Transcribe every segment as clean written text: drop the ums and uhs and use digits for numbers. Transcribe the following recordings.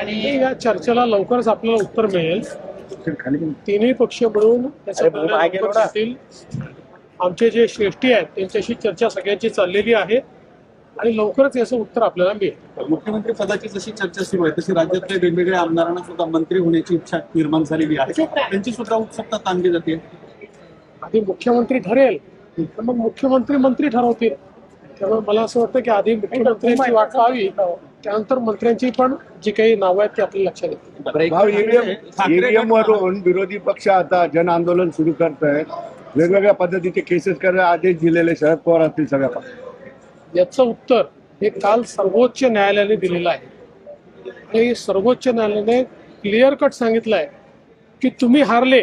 आणि या चर्चेला लवकरच आपल्याला उत्तर मिळेल. तिन्ही पक्ष मिळून त्याचा निर्णय लवकर घेतील. आमचे जे श्रेष्ठी आहेत त्यांच्याशी चर्चा सगळ्यांची चाललेली आहे आणि लवकरच याचं उत्तर आपल्याला मिळेल. मुख्यमंत्री पदाची जशी चर्चा सुरू आहे तशी राज्यातल्या वेगवेगळ्या आमदारांना सुद्धा मंत्री होण्याची इच्छा निर्माण झालेली आहे. त्यांची सुद्धा उत्सुकता ताणली जाते. आधी मुख्यमंत्री ठरेल तर मग मुख्यमंत्री मंत्री ठरवतील. त्यामुळे मला असं वाटतं की आधी मुख्यमंत्र्यांची वाट पाहावी, त्यानंतर मंत्र्यांची पण जी काही नावं आहेत ती आपल्या लक्षात येतील. ईव्हीएम वरून विरोधी पक्ष आता जन आंदोलन सुरू करत आहे. वेगवेगळ्या पद्धतीचे केसेस करायला आदेश दिलेले शरद पवार असतील सगळ्या पक्षांना. याचं उत्तर हे काल सर्वोच्च न्यायालयाने दिलेलं आहे. आणि सर्वोच्च न्यायालयाने क्लिअर कट सांगितलं आहे की तुम्ही हारले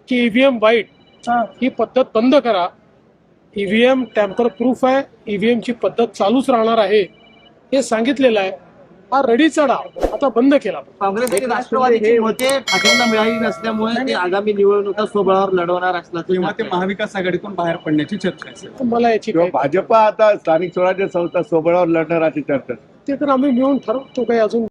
की ईव्हीएम वाईट ही पद्धत बंद करा. ईव्हीएम टॅम्पर प्रूफ आहे, ईव्हीएम ची पद्धत चालूच राहणार आहे हे सांगितलेलं आहे. हा रडीचा डाव आता बंद केला. काँग्रेसचे राष्ट्रवादीचे मते पाठिंबा मिळाली नसल्यामुळे ते आगामी निवडणुका स्वबळावर लढवणार असल्याचं तेव्हा ते महाविकास आघाडीतून बाहेर पडण्याची चर्चा आहे. तर मला याची किंवा भाजपा आता स्थानिक स्वराज्य संस्था सोबळावर लढणार अशी चर्चा. ते तर आम्ही मिळून ठरवतो. काही अजून